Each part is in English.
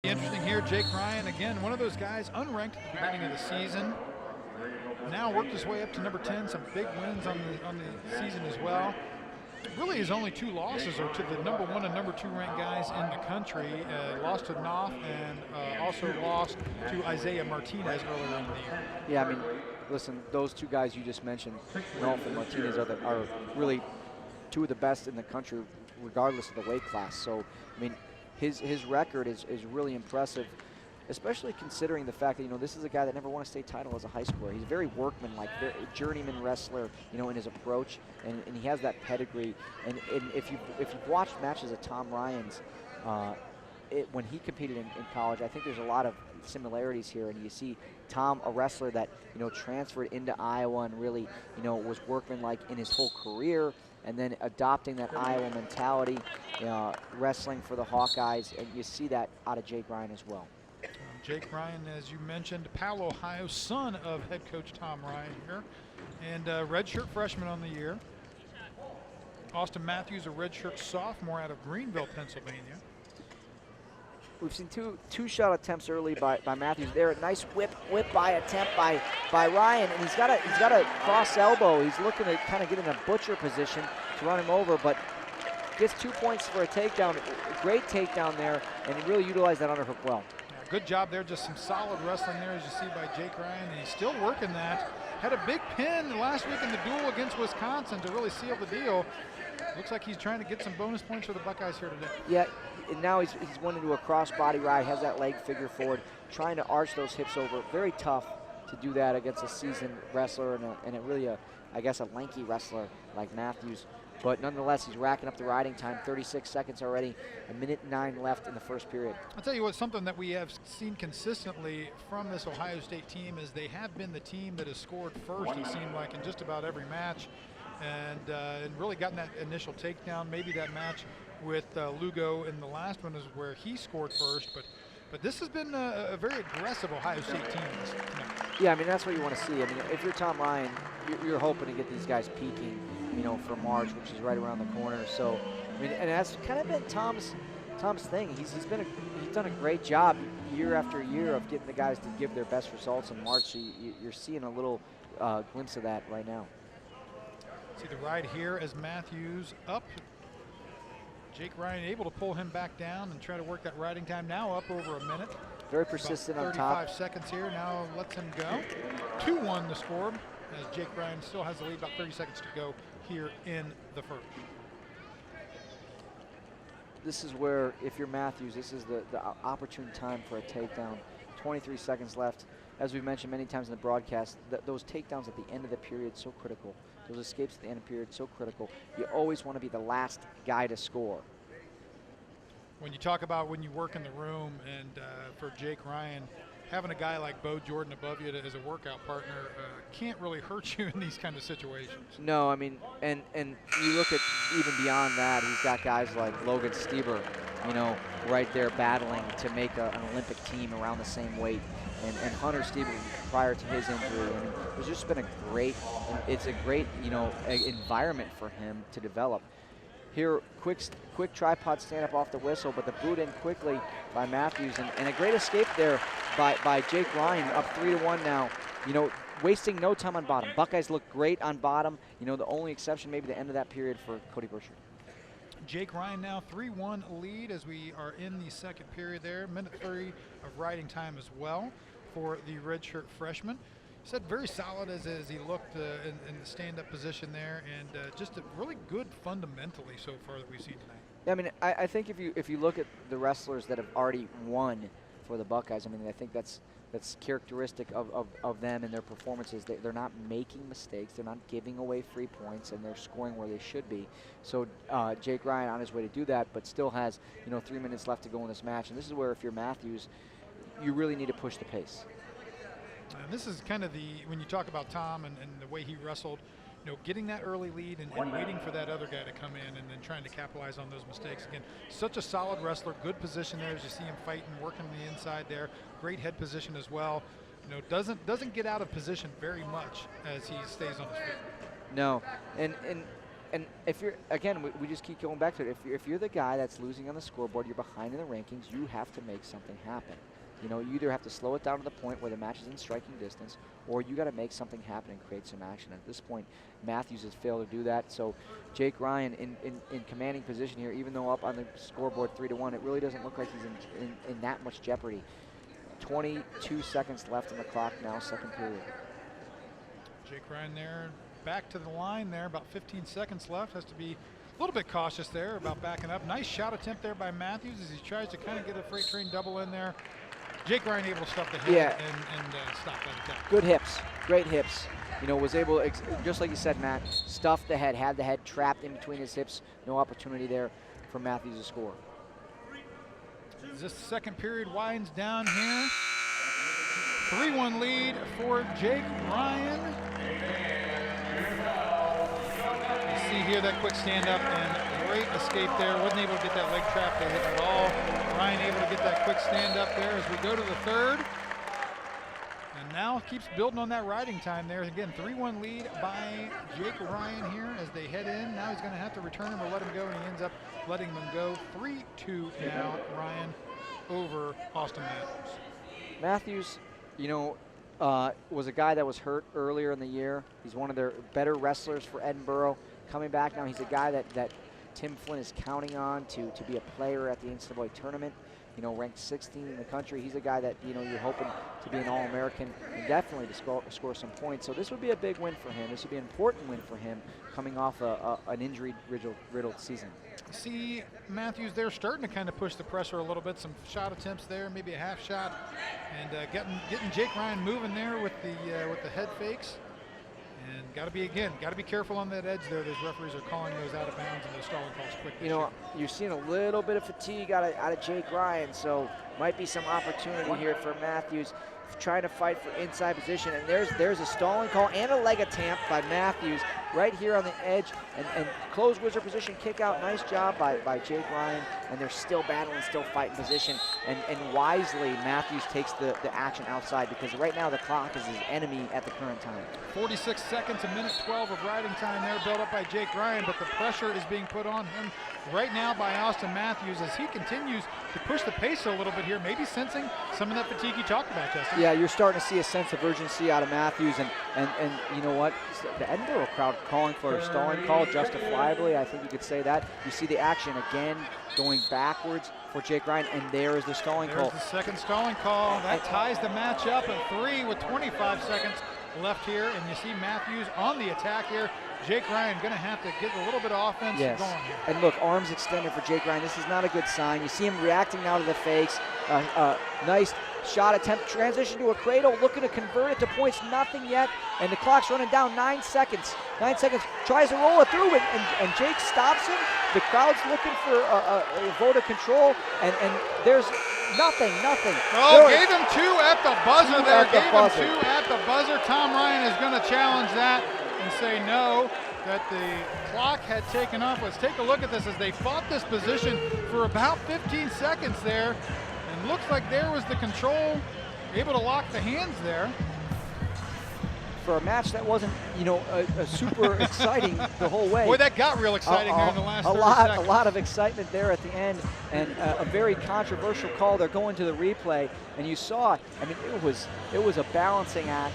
Interesting here, Jake Ryan, again, one of those guys unranked at the beginning of the season. Now worked his way up to number 10, some big wins on the season as well. Really his only two losses are to the number 1 and number 2 ranked guys in the country. Lost to Knopf and also lost to Isaiah Martinez earlier in the year. Yeah, I mean, listen, those two guys you just mentioned, Knopf and Martinez, are really two of the best in the country, regardless of the weight class. So, I mean, his record is really impressive, especially considering the fact that, you know, this is a guy that never won a state title as a high schooler. He's very workmanlike, very journeyman wrestler, you know, in his approach, and he has that pedigree. And if you've watched matches of Tom Ryan's, when he competed in college, I think there's a lot of similarities here. And you see Tom, a wrestler that, you know, transferred into Iowa and really, you know, was workmanlike in his whole career, and then adopting that Iowa mentality, wrestling for the Hawkeyes, and you see that out of Jake Ryan as well. Jake Ryan, as you mentioned, Powell, Ohio, son of head coach Tom Ryan here, and redshirt freshman on the year. Austin Matthews, a redshirt sophomore out of Greenville, Pennsylvania. We've seen two shot attempts early by Matthews there. A nice whip by attempt by Ryan, and he's got a cross elbow. He's looking to kind of get in a butcher position to run him over, but gets 2 points for a takedown. A great takedown there, and he really utilized that underhook well. Yeah, good job there. Just some solid wrestling there, as you see by Jake Ryan, and he's still working that. Had a big pin last week in the duel against Wisconsin to really seal the deal. Looks like he's trying to get some bonus points for the Buckeyes here today. Yeah, and now he's went into a cross-body ride, has that leg figure forward, trying to arch those hips over. Very tough to do that against a seasoned wrestler and a really, I guess, a lanky wrestler like Matthews. But nonetheless, he's racking up the riding time, 36 seconds already, 1:09 left in the first period. I'll tell you what, something that we have seen consistently from this Ohio State team is they have been the team that has scored first, it seemed like, in just about every match. And really gotten that initial takedown. Maybe that match with Lugo in the last one is where he scored first, but this has been a very aggressive Ohio State team tonight. Yeah, I mean, that's what you want to see. I mean, if you're Tom Ryan, you're hoping to get these guys peaking, you know, for March, which is right around the corner. So, I mean, and that's kind of been Tom's thing. He's done a great job year after year of getting the guys to give their best results in March. So you're seeing a little glimpse of that right now. See the ride here as Matthews up. Jake Ryan able to pull him back down and try to work that riding time, now up over a minute. Very persistent on top. 35 seconds here, now lets him go. 2-1 the score as Jake Ryan still has the lead, about 30 seconds to go here in the first. This is where, if you're Matthews, this is the opportune time for a takedown. 23 seconds left. As we've mentioned many times in the broadcast, those takedowns at the end of the period so critical. Those escapes at the end of the period so critical. You always want to be the last guy to score. When you talk about when you work in the room, and for Jake Ryan, having a guy like Bo Jordan above you as a workout partner can't really hurt you in these kind of situations. No, I mean, and you look at even beyond that, he's got guys like Logan Stieber, you know, right there battling to make an Olympic team around the same weight. And Hunter Stieber, prior to his injury, I mean, it's just been it's a great, you know, environment for him to develop. Here, quick tripod stand up off the whistle, but the boot in quickly by Matthews, and a great escape there by Jake Ryan, up 3-1 now. You know, wasting no time on bottom. Buckeyes look great on bottom. You know, the only exception maybe the end of that period for Cody Burchard. Jake Ryan now 3-1 lead as we are in the second period there. Minute 30 of riding time as well for the redshirt freshman. Said very solid as he looked in the stand-up position there, and just a really good fundamentally so far that we've seen tonight. Yeah, I mean, I think if you look at the wrestlers that have already won for the Buckeyes, I mean, I think that's characteristic of them and their performances. They're not making mistakes, they're not giving away free points, and they're scoring where they should be. So Jake Ryan on his way to do that, but still has, you know, 3 minutes left to go in this match. And this is where, if you're Matthews, you really need to push the pace. And this is kind of when you talk about Tom and the way he wrestled, you know, getting that early lead and waiting for that other guy to come in and then trying to capitalize on those mistakes. Again, such a solid wrestler, good position there as you see him fighting, working the inside there. Great head position as well. You know, doesn't get out of position very much as he stays on his feet. No, and And if you're, again, we just keep going back to it. If you're the guy that's losing on the scoreboard, you're behind in the rankings, you have to make something happen. You know, you either have to slow it down to the point where the match is in striking distance, or you got to make something happen and create some action. At this point, Matthews has failed to do that. So Jake Ryan in commanding position here, even though up on the scoreboard 3-1, it really doesn't look like he's in that much jeopardy. 22 seconds left on the clock now, second period. Jake Ryan there, back to the line there, about 15 seconds left. Has to be a little bit cautious there about backing up. Nice shot attempt there by Matthews as he tries to kind of get a freight train double in there. Jake Ryan able to stuff the head and stop that attack. Good hips, great hips. You know, was able, just like you said, Matt, stuff the head, had the head trapped in between his hips. No opportunity there for Matthews to score. As this second period winds down here, 3-1 lead for Jake Ryan. You see here that quick stand up and great escape there. Wasn't able to get that leg trap to hit at all. Ryan able to get that quick stand up there as we go to the third. And now keeps building on that riding time there. Again, 3-1 lead by Jake Ryan here as they head in. Now he's going to have to return him or let him go, and he ends up letting them go. 3-2 now, Ryan over Austin Matthews. Matthews, you know, was a guy that was hurt earlier in the year. He's one of their better wrestlers for Edinboro. Coming back now, he's a guy that Tim Flynn is counting on to be a player at the NCAA tournament. You know, ranked 16 in the country. He's a guy that, you know, you're hoping to be an All-American and definitely to score some points. So this would be a big win for him. This would be an important win for him coming off an injury-riddled season. See Matthews there starting to kind of push the pressure a little bit. Some shot attempts there, maybe a half shot, and getting Jake Ryan moving there with the head fakes. And got to be careful on that edge there. Those referees are calling those out of bounds and those stalling calls quick. You know, you're seeing a little bit of fatigue out of Jake Ryan, so might be some opportunity here for Matthews trying to fight for inside position. And there's a stalling call and a leg attempt by Matthews right here on the edge, and closed wizard position kick out. Nice job by Jake Ryan, and they're still battling, still fighting position. And wisely, Matthews takes the action outside, because right now the clock is his enemy at the current time. 46 seconds, a minute 12 of riding time there, built up by Jake Ryan, but the pressure is being put on him right now by Austin Matthews as he continues to push the pace a little bit here, maybe sensing some of that fatigue you talked about, Justin. Yeah, you're starting to see a sense of urgency out of Matthews, and you know what? The Edinboro crowd calling for a stalling call justifiably. I think you could say that. You see the action again going backwards for Jake Ryan, and there is the stalling call. There's the second stalling call. That ties the match up at 3 with 25 seconds left here, and you see Matthews on the attack here. Jake Ryan going to have to get a little bit of offense going here. And look, arms extended for Jake Ryan. This is not a good sign. You see him reacting now to the fakes. Nice shot attempt, transition to a cradle, looking to convert it to points, nothing yet, and the clock's running down. 9 seconds. 9 seconds, tries to roll it through, and Jake stops him. The crowd's looking for a vote of control, and there's nothing. Oh, gave him 2 at the buzzer there. Gave him 2 at the buzzer. Tom Ryan is going to challenge that and say no, that the clock had taken off. Let's take a look at this as they fought this position for about 15 seconds there. And looks like there was the control, able to lock the hands there. For a match that wasn't, you know, a super exciting the whole way. Boy, that got real exciting there in the last 30 seconds. A lot of excitement there at the end, and a very controversial call. They're going to the replay, and you saw it. I mean, it was a balancing act.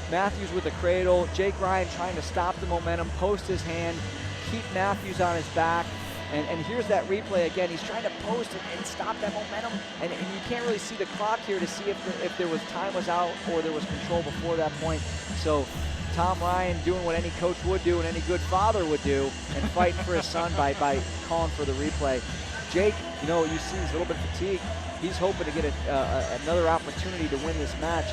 Matthews with the cradle, Jake Ryan trying to stop the momentum, post his hand, keep Matthews on his back. And here's that replay again. He's trying to post it and stop that momentum. And you can't really see the clock here to see if there was time was out or there was control before that point. So Tom Ryan doing what any coach would do and any good father would do, and fighting for his son by calling for the replay. Jake, you know, you see he's a little bit fatigued. He's hoping to get another opportunity to win this match.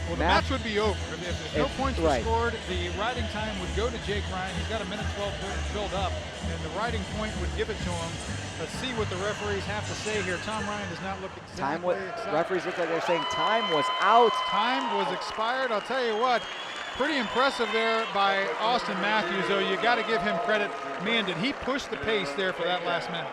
Well, the match would be over. If no points were scored, the riding time would go to Jake Ryan. He's got a minute 12 build up, and the riding point would give it to him. Let's see what the referees have to say here. Tom Ryan does not look exactly excited. Referees look like they're saying time was out. Time was expired. I'll tell you what, pretty impressive there by Austin Matthews, though. You got to give him credit. Man, did he push the pace there for that last minute.